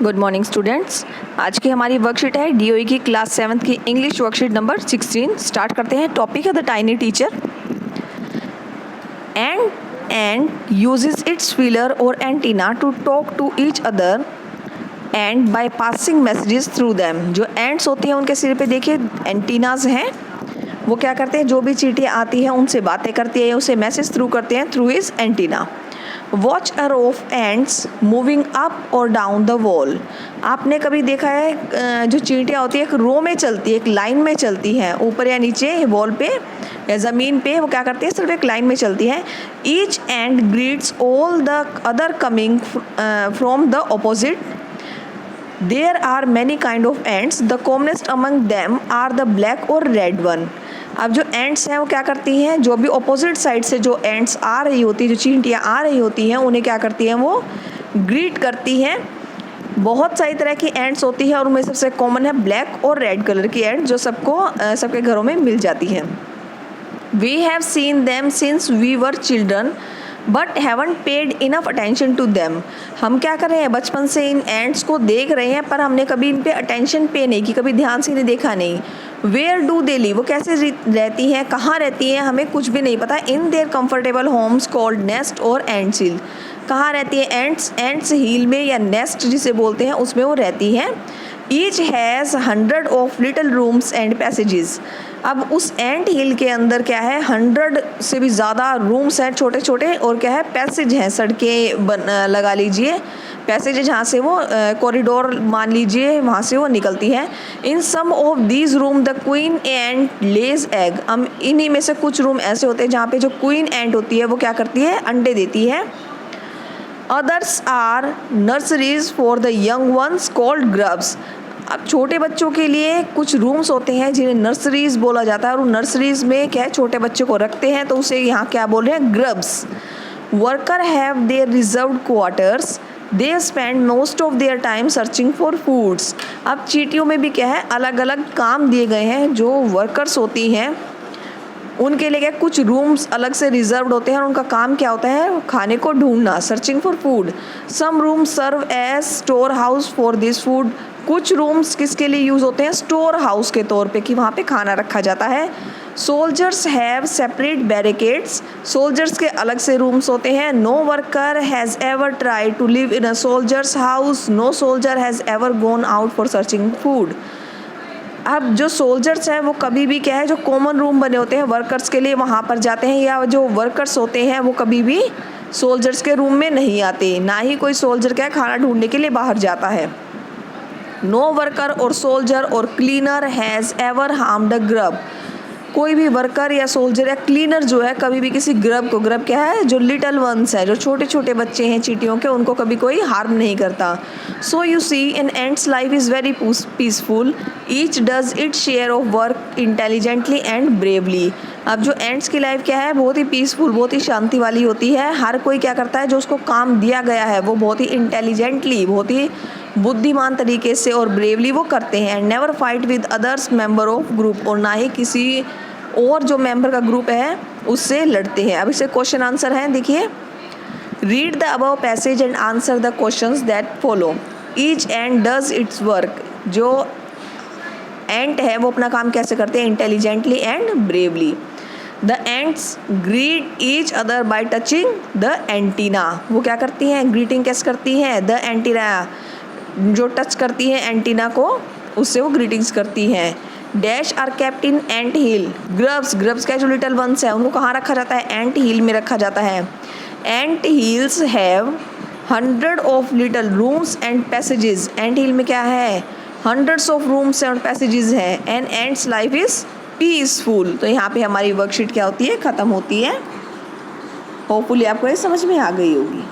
Good morning students. आज की हमारी वर्कशीट है डीओई की क्लास 7th की इंग्लिश वर्कशीट नंबर 16। स्टार्ट करते हैं। टॉपिक है the tiny teacher. And uses its feeler or antenna to talk to each other and by passing messages through them। जो एंड्स होती हैं उनके सिर पे देखिए एंटीनाज हैं। वो क्या करते हैं, जो भी चींटियाँ आती हैं उनसे बातें करती है, उसे मैसेज थ्रू करते हैं through his antenna. Watch a row of ants moving up और डाउन द वॉल। आपने कभी देखा है जो चींटियाँ होती है एक रो में चलती है, एक लाइन में चलती हैं, ऊपर या नीचे वॉल पे या ज़मीन पे। वो क्या करती है, सिर्फ एक लाइन में चलती है। Each ant greets all the other coming from the opposite. There are many kind of ants, the commonest among them are the black और रेड वन। अब जो एंड्स हैं वो क्या करती हैं, जो भी ऑपोजिट साइड से जो एंड्स आ रही होती है, जो चींटियाँ आ रही होती हैं, उन्हें क्या करती हैं, वो ग्रीट करती हैं। बहुत सारी तरह की एंड्स होती है और उनमें सबसे कॉमन है ब्लैक और रेड कलर की एंड, जो सबके घरों में मिल जाती हैं। We have seen them since we were children but haven't paid enough attention to them. हम क्या कर रहे हैं, बचपन से इन एंड्स को देख रहे हैं पर हमने कभी इन पे अटेंशन पे नहीं की, कभी ध्यान से इन्हें देखा नहीं। वेयर डू दे लिव, वो कैसे रहती हैं, कहाँ रहती हैं, हमें कुछ भी नहीं पता। In their comfortable homes called nest और एंट्स हिल। कहाँ रहती है एंट्स हिल में या नेस्ट जिसे बोलते हैं उसमें वो रहती हैं। Each has 100 of little rooms and passages. अब उस एंट हिल के अंदर क्या है, 100 से भी ज़्यादा रूम्स हैं छोटे छोटे, और क्या है, पैसेज हैं, सड़कें लगा लीजिए, पैसेज है जहाँ से वो कॉरिडोर मान लीजिए, वहाँ से वो निकलती है। In some of these room the queen ant lays egg. हम इन्हीं में से कुछ रूम ऐसे होते हैं जहाँ पे जो क्वीन एंट होती है वो क्या करती है, अंडे देती है। Others are nurseries for the young ones called grubs. अब छोटे बच्चों के लिए कुछ रूम्स होते हैं जिन्हें नर्सरीज बोला जाता है, और उन नर्सरीज में क्या है, छोटे बच्चे को रखते हैं, तो उसे यहाँ क्या बोल रहे हैं, grubs. Worker have their reserved quarters, they spend most of their time searching for foods. अब चींटियों में भी क्या है, अलग अलग काम दिए गए हैं। जो वर्कर्स होती हैं उनके लिए क्या, कुछ रूम्स अलग से रिजर्व्ड होते हैं और उनका काम क्या होता है, खाने को ढूंढना, searching for food. Some rooms serve as store house for this food. कुछ रूम्स किसके लिए यूज़ होते हैं, स्टोर हाउस के तौर पे, कि वहाँ पे खाना रखा जाता है। Soldiers have separate barricades. Soldiers के अलग से रूम्स होते हैं। No worker has ever try to live in a soldiers house, no soldier has ever gone out for searching food. अब जो सोल्जर्स हैं वो कभी भी क्या है, जो कॉमन रूम बने होते हैं वर्कर्स के लिए, वहाँ पर जाते हैं, या जो वर्कर्स होते हैं वो कभी भी सोल्जर्स के रूम में नहीं आते। ना ही कोई सोल्जर क्या है, खाना ढूंढने के लिए बाहर जाता है। नो वर्कर और सोल्जर और cleaner has ever harmed a grub. कोई भी वर्कर या सोल्जर या क्लीनर जो है कभी भी किसी ग्रब को, ग्रब क्या है, जो लिटल वंस है, जो छोटे छोटे बच्चे हैं चींटियों के, उनको कभी कोई हार्म नहीं करता। So you see an ants life is very peaceful, each does it share of work intelligently and bravely. अब जो एंट्स की लाइफ क्या है, बहुत ही पीसफुल, बहुत ही शांति वाली होती है। हर कोई क्या करता है, जो उसको काम दिया गया है वो बहुत ही इंटेलिजेंटली, बहुत ही बुद्धिमान तरीके से और ब्रेवली वो करते हैं। Never fight with others member of group, और ना ही किसी और जो मेंबर का ग्रुप है उससे लड़ते हैं। अब इसे क्वेश्चन आंसर हैं, देखिए। Read the above passage and answer the questions that follow. Each and does it's work. जो एंट है वो अपना काम कैसे करते हैं, intelligently and bravely. The ants greet each other by touching the antenna. वो क्या करती हैं, ग्रीटिंग कैसे करती हैं, द एंटीना, जो टच करती हैं एंटीना को, उससे वो ग्रीटिंग्स करती हैं। Dash are kept in ant hill. Grubs क्या, जो लिटल वंस है, उनको कहाँ रखा जाता है, एंट हिल में रखा जाता है। Ant hills have 100 of little rooms and passages. Ant hill में क्या है, 100 ऑफ रूम्स एंड पैसेजेस हैं। And ants life is peaceful. तो यहाँ पे हमारी वर्कशीट क्या होती है, ख़त्म होती है। होपफुली आपको ये समझ में आ गई होगी।